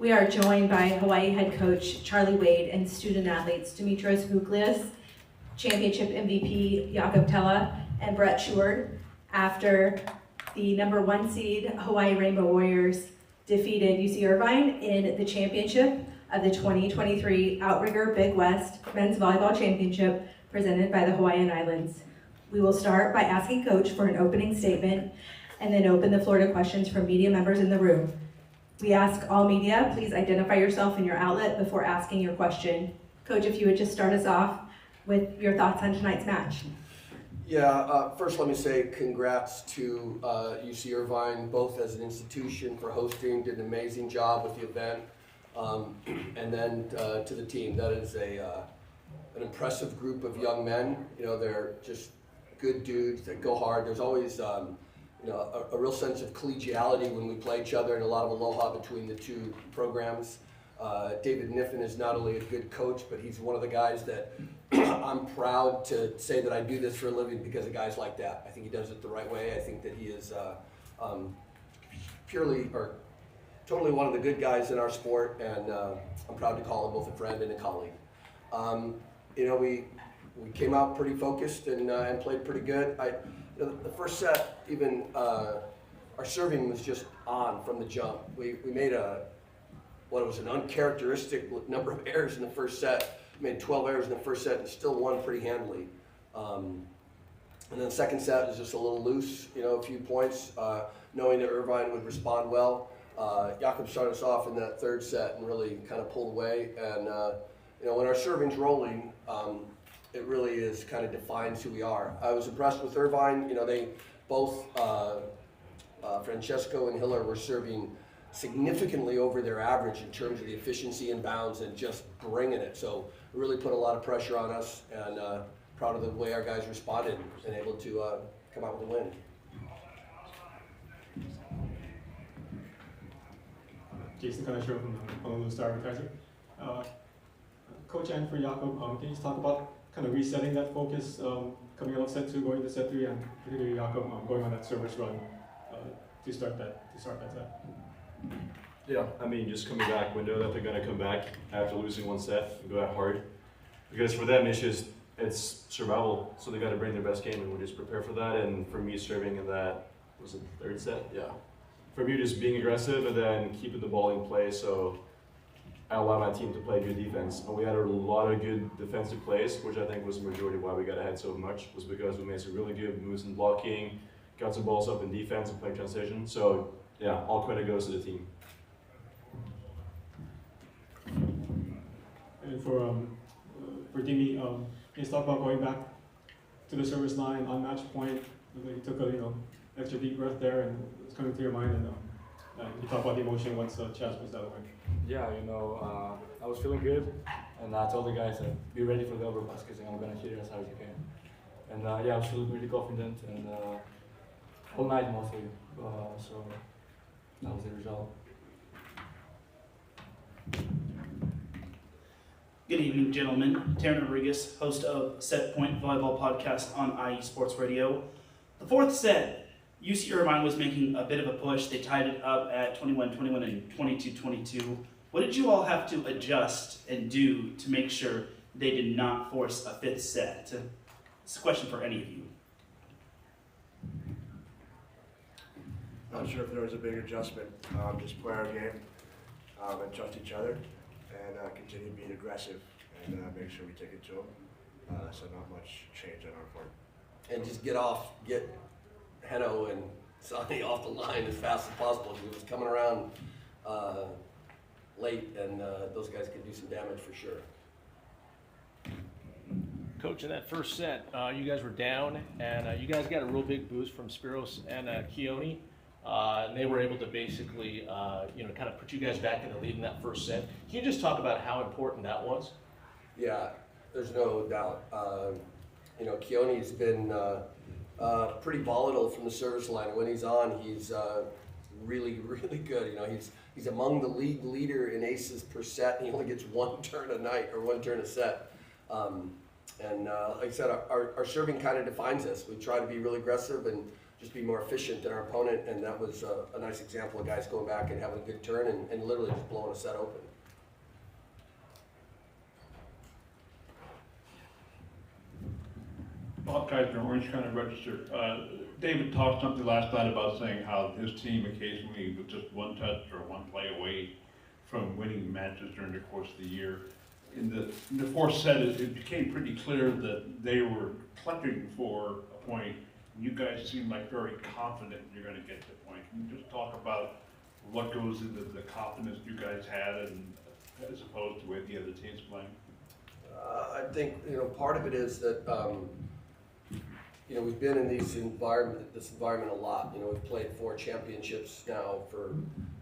We are joined by Hawaii head coach Charlie Wade and student athletes Dimitrios Mouchlias, championship MVP Jakob Thelle, and Brett Sheward after the #1 seed Hawaii Rainbow Warriors defeated UC Irvine in the championship of the 2023 Outrigger Big West Men's Volleyball Championship presented by the Hawaiian Islands. We will start by asking Coach for an opening statement and then open the floor to questions from media members in the room. We ask all media, please identify yourself and your outlet before asking your question. Coach, if you would just start us off with your thoughts on tonight's match. Yeah, first let me say congrats to UC Irvine, both as an institution for hosting, did an amazing job with the event, and then to the team. That is an impressive group of young men. You know, they're just good dudes that go hard. There's always you know, a real sense of collegiality when we play each other and a lot of aloha between the two programs. David Niffen is not only a good coach, but he's one of the guys that I'm proud to say that I do this for a living because of guys like that. I think he does it the right way. I think that he is purely or totally one of the good guys in our sport, and I'm proud to call him both a friend and a colleague. You know, we came out pretty focused and played pretty good. The first set, even our serving was just on from the jump. We made what was an uncharacteristic number of errors in the first set. We made 12 errors in the first set and still won pretty handily. And then the second set was just a little loose, you know, a few points, knowing that Irvine would respond well. Jakob started us off in that third set and really kind of pulled away. And you know, when our serving's rolling, it really is kind of defines who we are. I was impressed with Irvine. You know, they both, Francesco and Hiller were serving significantly over their average in terms of the efficiency in bounds and just bringing it. So it really put a lot of pressure on us, and proud of the way our guys responded and able to come out with a win. Jason Kanashiro from Honolulu Star Advertiser. Coach, and for Jakob, can you just talk about kind of resetting that focus coming out of set 2, going to set 3, and particularly Jakob going on that service run to start that set? Yeah, I mean, just coming back, we know that they're going to come back after losing one set and go out hard. Because for them, it's survival, so they got to bring their best game, and we'll just prepare for that. And for me, serving in that, was it third set? Yeah. For me, just being aggressive and then keeping the ball in play, so I allowed my team to play good defense. And we had a lot of good defensive plays, which I think was the majority of why we got ahead so much, was because we made some really good moves in blocking, got some balls up in defense and playing transition. So yeah, all credit goes to the team. And for Dimi, can you talk about going back to the service line on match point? You took a extra deep breath there, and it's coming to your mind, and you talk about the emotion once Chaz was that way. Yeah, you know, I was feeling good, and I told the guys that be ready for the over baskets, and I'm gonna hit it as hard as I can. And yeah, I was feeling really confident, and all night mostly. So that was the result. Good evening, gentlemen. Taryn Rodriguez, host of Set Point Volleyball Podcast on IE Sports Radio. The fourth set, UC Irvine was making a bit of a push. They tied it up at 21-21 and 22-22. What did you all have to adjust and do to make sure they did not force a fifth set? It's a question for any of you. Not sure if there was a big adjustment. Just play our game and trust each other, and continue being aggressive and make sure we take it to them. So not much change on our part. And just get Heno and Sonny off the line as fast as possible. He was coming around late, and those guys could do some damage for sure. Coach, in that first set, you guys were down, and you guys got a real big boost from Spiros and Keone. And they were able to basically, kind of put you guys back in the lead in that first set. Can you just talk about how important that was? Yeah, there's no doubt. Keone's been pretty volatile from the service line. When he's on, he's really, really good. You know, he's among the league leader in aces per set. He only gets one turn a night or one turn a set. Like I said, our serving kind of defines us. We try to be really aggressive and just be more efficient than our opponent, and that was a nice example of guys going back and having a good turn and literally just blowing a set open. Bob Kaiser, Orange County Register. David talked something last night about saying how his team occasionally was just one touch or one play away from winning matches during the course of the year. In the fourth set, it became pretty clear that they were clutching for a point. You guys seem like very confident you're going to get to the point. Can you just talk about what goes into the confidence you guys had, and as opposed to the way the other teams playing? I think part of it is that we've been in this environment a lot. We've played 4 championships now for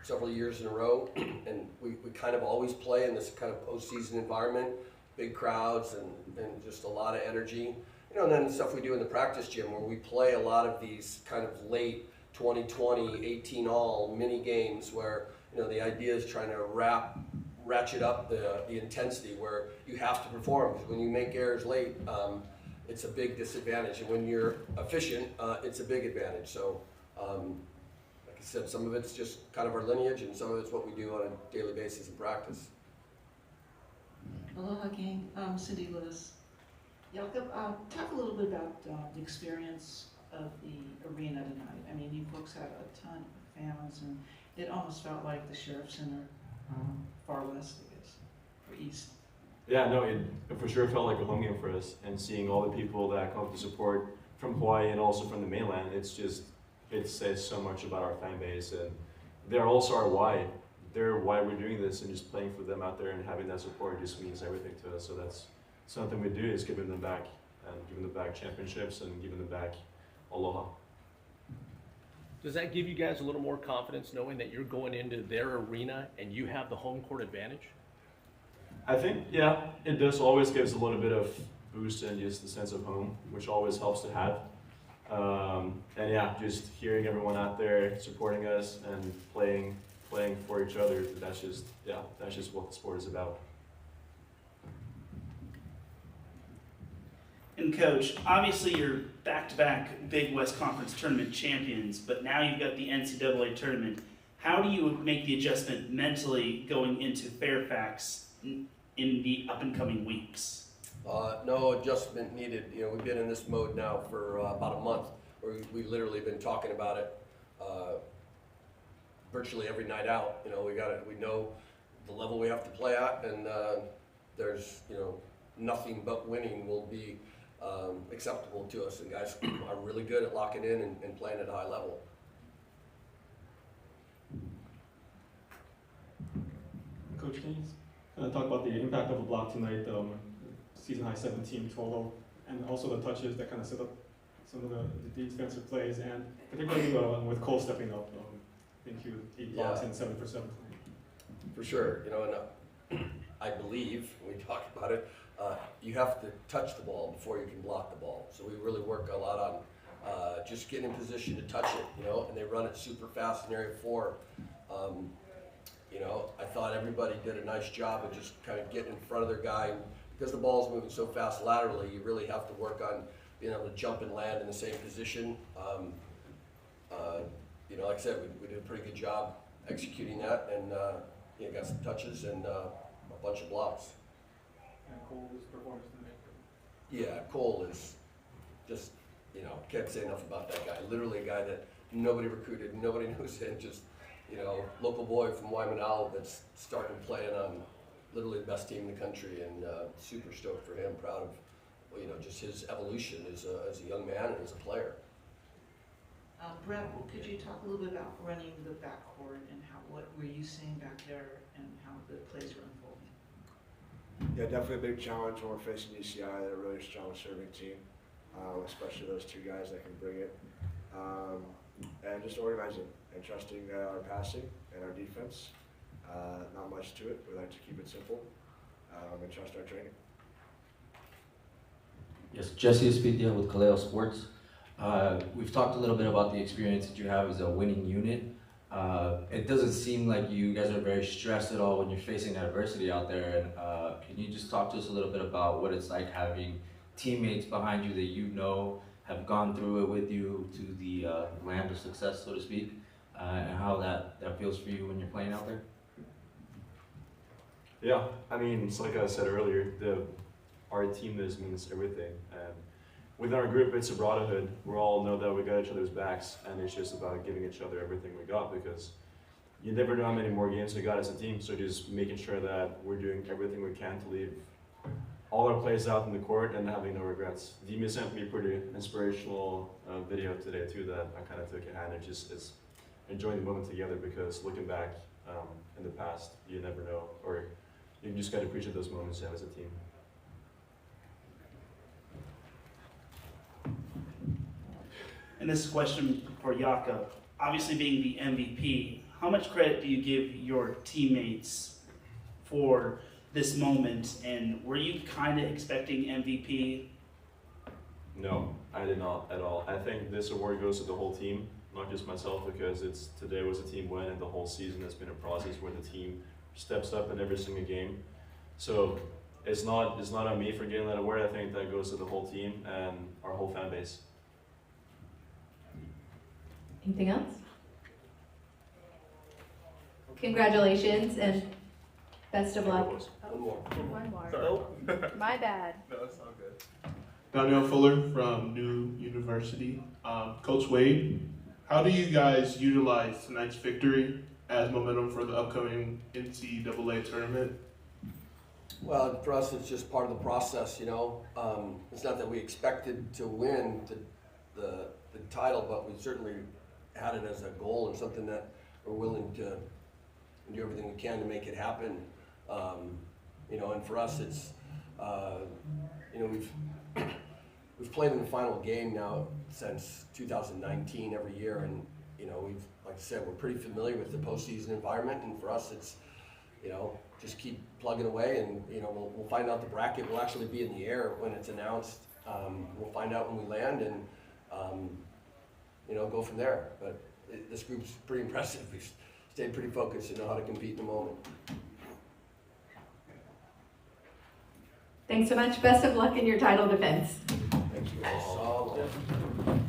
several years in a row, and we kind of always play in this kind of postseason environment, big crowds and just a lot of energy. And then stuff we do in the practice gym where we play a lot of these kind of late 2020, 18 all mini games where the idea is trying to ratchet up the intensity where you have to perform, because when you make errors late, it's a big disadvantage, and when you're efficient, it's a big advantage. So, like I said, some of it's just kind of our lineage, and some of it's what we do on a daily basis in practice. Aloha gang, Cindy Lewis. Jakob, talk a little bit about the experience of the arena tonight. I mean, you folks had a ton of fans, and it almost felt like the Sheriff Center, far west, I guess, or east. Yeah, no, it for sure felt like a home game for us, and seeing all the people that come to support from Hawaii and also from the mainland, it says so much about our fan base, and they're also our why. They're why we're doing this, and just playing for them out there and having that support just means everything to us. So that's something we do, is giving them back, and giving them back championships and giving them back aloha. Does that give you guys a little more confidence knowing that you're going into their arena and you have the home court advantage? I think, yeah, it does always gives a little bit of boost and just the sense of home, which always helps to have. And yeah, just hearing everyone out there supporting us and playing for each other, that's just what the sport is about. And Coach, obviously you're back-to-back Big West Conference tournament champions, but now you've got the NCAA tournament. How do you make the adjustment mentally going into Fairfax in the up-and-coming weeks? No adjustment needed. We've been in this mode now for about a month, where we literally been talking about it virtually every night out. We know the level we have to play at, and there's nothing but winning will be acceptable to us, and guys are really good at locking in and playing at a high level. Coach, can you talk about the impact of a block tonight, season high 17 total, and also the touches that kind of set up some of the defensive plays, and particularly with Cole stepping up. I think he was 8 blocks and 7 for 7. For sure, and I believe, when we talked about it, you have to touch the ball before you can block the ball. So we really work a lot on just getting in position to touch it, and they run it super fast in area 4. I thought everybody did a nice job of just kind of getting in front of their guy. Because the ball's moving so fast laterally, you really have to work on being able to jump and land in the same position. Like I said, we did a pretty good job executing that, and got some touches and a bunch of blocks. And Cole's performance tonight. Yeah, Cole is just, can't say enough about that guy. Literally a guy that nobody recruited, nobody knows him, just, local boy from Waimanalo that's starting playing on literally the best team in the country, and super stoked for him, proud of, just his evolution as a young man and as a player. Brett, could you talk a little bit about running the backcourt and what were you seeing back there and how the plays were unfolding? Yeah, definitely a big challenge when we're facing UCI. They're a really strong serving team, especially those 2 guys that can bring it. And just organizing and trusting our passing and our defense. Not much to it. We like to keep it simple and trust our training. Yes, Jesse Espitia with Calif Sports. We've talked a little bit about the experience that you have as a winning unit. It doesn't seem like you guys are very stressed at all when you're facing adversity out there. And can you just talk to us a little bit about what it's like having teammates behind you that have gone through it with you to the land of success, so to speak, and how that feels for you when you're playing out there? Yeah, I mean, it's like I said earlier, our teamness means everything. And within our group, it's a brotherhood. We all know that we got each other's backs, and it's just about giving each other everything we got, because you never know how many more games we got as a team. So just making sure that we're doing everything we can to leave all our plays out in the court and having no regrets. Dimi sent me a pretty inspirational video today too that I kind of took in hand and just enjoying the moment together, because looking back in the past, you never know, or you just got to appreciate those moments you have as a team. And this question for Jakob, obviously being the MVP, how much credit do you give your teammates for this moment, and were you kind of expecting MVP? No, I did not at all. I think this award goes to the whole team, not just myself, because today was a team win, and the whole season has been a process where the team steps up in every single game. So it's not on me for getting that award. I think that goes to the whole team and our whole fan base. Anything else? Congratulations and best of luck. One more. My bad. No, it's all good. Daniel Fuller from New University. Coach Wade, how do you guys utilize tonight's victory as momentum for the upcoming NCAA tournament? Well, for us, it's just part of the process, you know. It's not that we expected to win the title, but we certainly had it as a goal and something that we're willing to do everything we can to make it happen. You know, and for us, it's, you know, we've played in the final game now since 2019 every year, and you know, like I said, we're pretty familiar with the postseason environment, and for us, it's, you know, just keep plugging away, and you know, we'll find out the bracket will actually be in the air when it's announced. We'll find out when we land, and you know, go from there. But this group's pretty impressive. We've stayed pretty focused and know how to compete in the moment. Thanks so much. Best of luck in your title defense. Thank you guys.